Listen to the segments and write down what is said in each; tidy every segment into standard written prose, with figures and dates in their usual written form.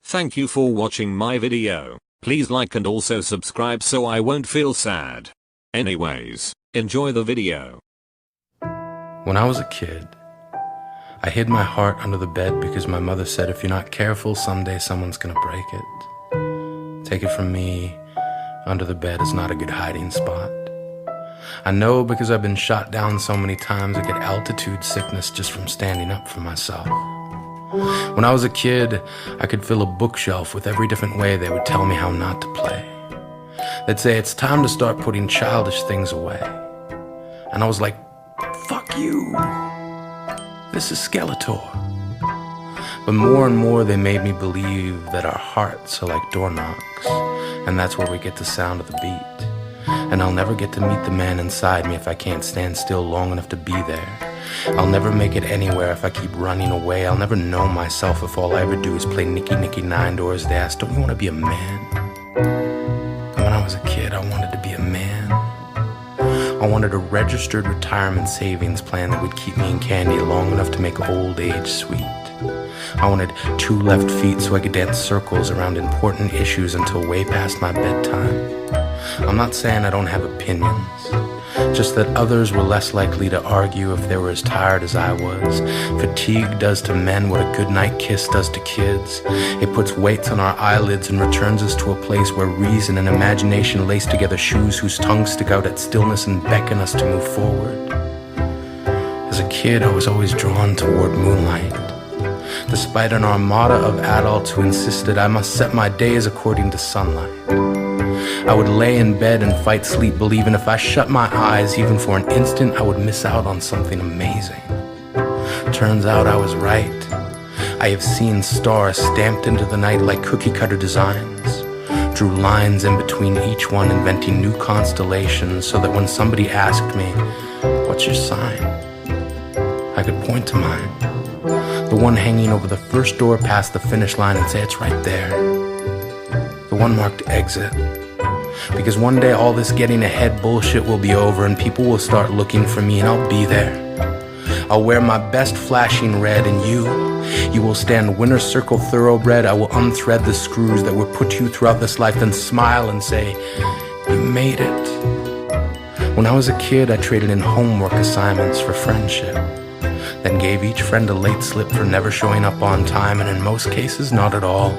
Thank you for watching my video. Please like and also subscribe so I won't feel sad. Anyways, enjoy the video. When I was a kid, I hid my heart under the bed because my mother said if you're not careful, someday someone's gonna break it. Take it from me, under the bed is not a good hiding spot. I know because I've been shot down so many times I get altitude sickness just from standing up for myself. When I was a kid, I could fill a bookshelf with every different way they would tell me how not to play. They'd say it's time to start putting childish things away. And I was like, fuck you. This is Skeletor. But more and more they made me believe that our hearts are like door knocks, and that's where we get the sound of the beat. And I'll never get to meet the man inside me if I can't stand still long enough to be there. I'll never make it anywhere if I keep running away. I'll never know myself if all I ever do is play Nicky Nicky Nine Doors. They ask, don't you want to be a man? And when I was a kid, I wanted to be a man. I wanted a registered retirement savings plan that would keep me in candy long enough to make old age sweet. I wanted 2 left feet so I could dance circles around important issues until way past my bedtime. I'm not saying I don't have opinions, just that others were less likely to argue if they were as tired as I was. Fatigue does to men what a goodnight kiss does to kids. It puts weights on our eyelids and returns us to a place where reason and imagination lace together shoes whose tongues stick out at stillness and beckon us to move forward. As a kid, I was always drawn toward moonlight, despite an armada of adults who insisted I must set my days according to sunlight. I would lay in bed and fight sleep, believing if I shut my eyes even for an instant, I would miss out on something amazing. Turns out I was right. I have seen stars stamped into the night like cookie-cutter designs, drew lines in between each one, inventing new constellations so that when somebody asked me, what's your sign? I could point to mine, the one hanging over the first door past the finish line, and say it's right there, the one marked exit. Because one day all this getting ahead bullshit will be over and people will start looking for me and I'll be there. I'll wear my best flashing red and you will stand winner circle thoroughbred. I will unthread the screws that will put you throughout this life, then smile and say, you made it. When I was a kid, I traded in homework assignments for friendship, then gave each friend a late slip for never showing up on time, and in most cases, not at all.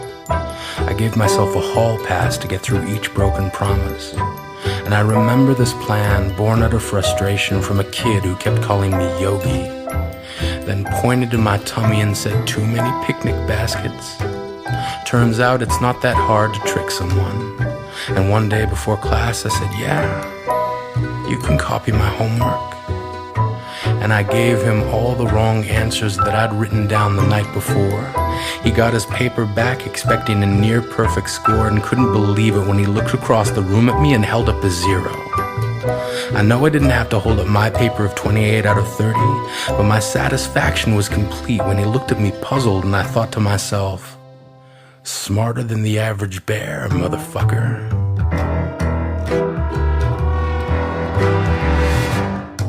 I gave myself a hall pass to get through each broken promise. And I remember this plan born out of frustration from a kid who kept calling me Yogi, then pointed to my tummy and said, too many picnic baskets. Turns out it's not that hard to trick someone. And one day before class I said, yeah, you can copy my homework. And I gave him all the wrong answers that I'd written down the night before. He got his paper back expecting a near perfect score and couldn't believe it when he looked across the room at me and held up a 0. I know I didn't have to hold up my paper of 28 out of 30, but my satisfaction was complete when he looked at me puzzled, and I thought to myself, smarter than the average bear, motherfucker.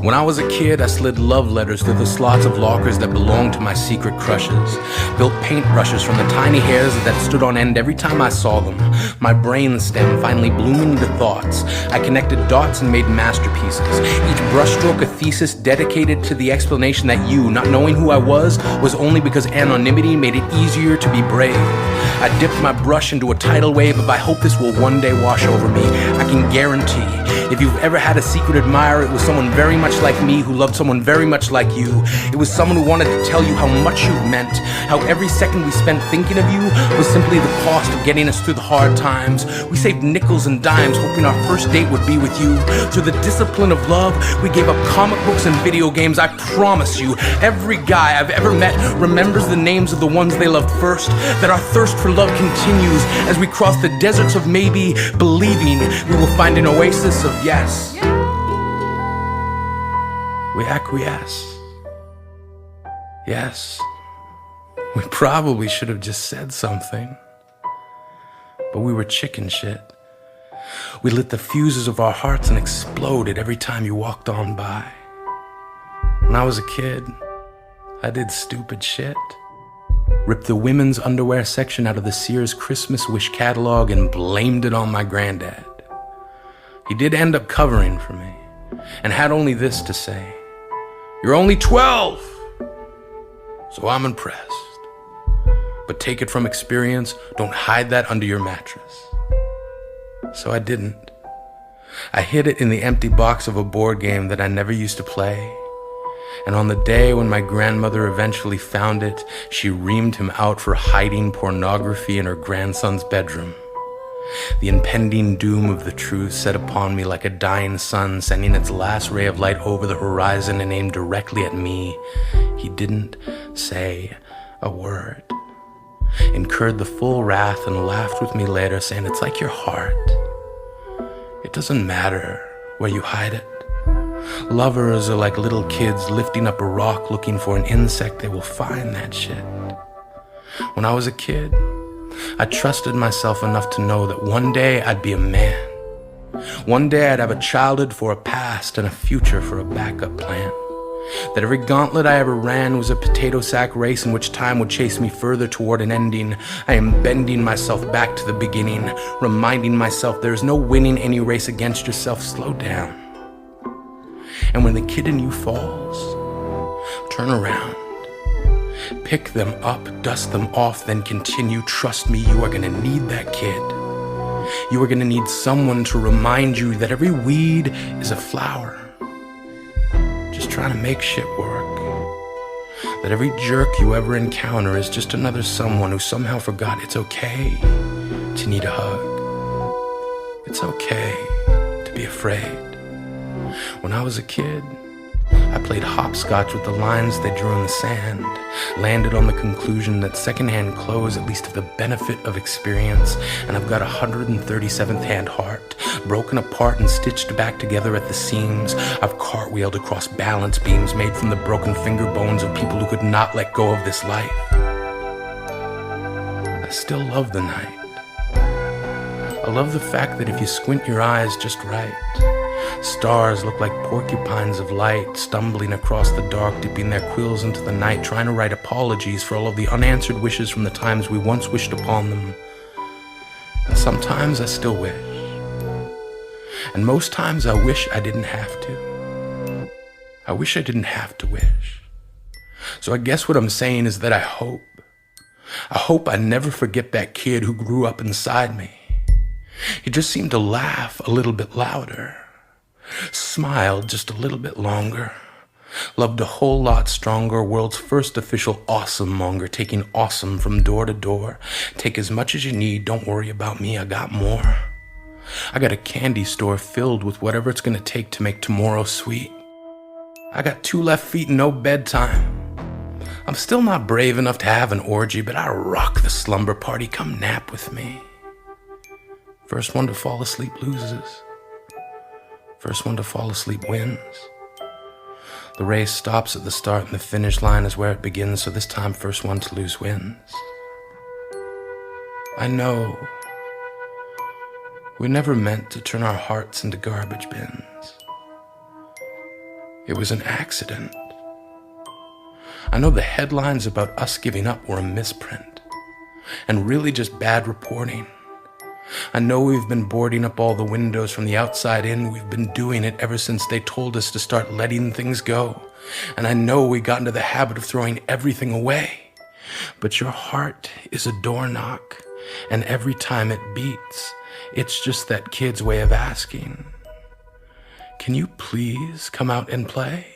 When I was a kid, I slid love letters through the slots of lockers that belonged to my secret crushes. Built paintbrushes from the tiny hairs that stood on end every time I saw them. My brain stem finally blooming into thoughts. I connected dots and made masterpieces. Each brushstroke a thesis dedicated to the explanation that you, not knowing who I was only because anonymity made it easier to be brave. I dipped my brush into a tidal wave of I hope this will one day wash over me. I can guarantee, if you've ever had a secret admirer, it was someone very much like me who loved someone very much like you. It was someone who wanted to tell you how much you meant, how every second we spent thinking of you was simply the cost of getting us through the hard times. We saved nickels and dimes hoping our first date would be with you. Through the discipline of love, we gave up comic books and video games. I promise you, every guy I've ever met remembers the names of the ones they loved first, that our thirst for love continues as we cross the deserts of maybe, believing we will find an oasis of yes. We acquiesce. Yes, we probably should have just said something, but we were chicken shit. We lit the fuses of our hearts and exploded every time you walked on by. When I was a kid, I did stupid shit. ripped the women's underwear section out of the Sears Christmas wish catalog and blamed it on my granddad. He did end up covering for me and had only this to say: "You're only 12, so I'm impressed. But take it from experience, don't hide that under your mattress." So I didn't. I hid it in the empty box of a board game that I never used to play. And on the day when my grandmother eventually found it, she reamed him out for hiding pornography in her grandson's bedroom. The impending doom of the truth set upon me like a dying sun, sending its last ray of light over the horizon and aimed directly at me. He didn't say a word. Incurred the full wrath and laughed with me later, saying, "It's like your heart. It doesn't matter where you hide it. Lovers are like little kids lifting up a rock looking for an insect. They will find that shit." When I was a kid, I trusted myself enough to know that one day I'd be a man. One day I'd have a childhood for a past and a future for a backup plan. That every gauntlet I ever ran was a potato sack race in which time would chase me further toward an ending. I am bending myself back to the beginning, reminding myself there is no winning any race against yourself. Slow down. And when the kid in you falls, turn around. Pick them up, dust them off, then continue. Trust me, you are gonna need that kid. You are gonna need someone to remind you that every weed is a flower, just trying to make shit work. That every jerk you ever encounter is just another someone who somehow forgot it's okay to need a hug. It's okay to be afraid. When I was a kid, I played hopscotch with the lines they drew in the sand, landed on the conclusion that secondhand clothes at least have the benefit of experience, and I've got a 137th hand heart, broken apart and stitched back together at the seams. I've cartwheeled across balance beams made from the broken finger bones of people who could not let go of this life. I still love the night. I love the fact that if you squint your eyes just right, stars look like porcupines of light, stumbling across the dark, dipping their quills into the night, trying to write apologies for all of the unanswered wishes from the times we once wished upon them. And sometimes I still wish. And most times I wish I didn't have to. I wish I didn't have to wish. So I guess what I'm saying is that I hope I never forget that kid who grew up inside me. He just seemed to laugh a little bit louder, smiled just a little bit longer, loved a whole lot stronger, world's first official awesome monger, taking awesome from door to door. Take as much as you need, don't worry about me, I got more. I got a candy store filled with whatever it's gonna take to make tomorrow sweet. I got 2 left feet and no bedtime. I'm still not brave enough to have an orgy, but I rock the slumber party, come nap with me. First one to fall asleep loses. First one to fall asleep wins. The race stops at the start and the finish line is where it begins, so this time first one to lose wins. I know we never meant to turn our hearts into garbage bins. It was an accident. I know the headlines about us giving up were a misprint, and really just bad reporting. I know we've been boarding up all the windows from the outside in. We've been doing it ever since they told us to start letting things go. And I know we got into the habit of throwing everything away. But your heart is a door knock, and every time it beats, it's just that kid's way of asking, "Can you please come out and play?"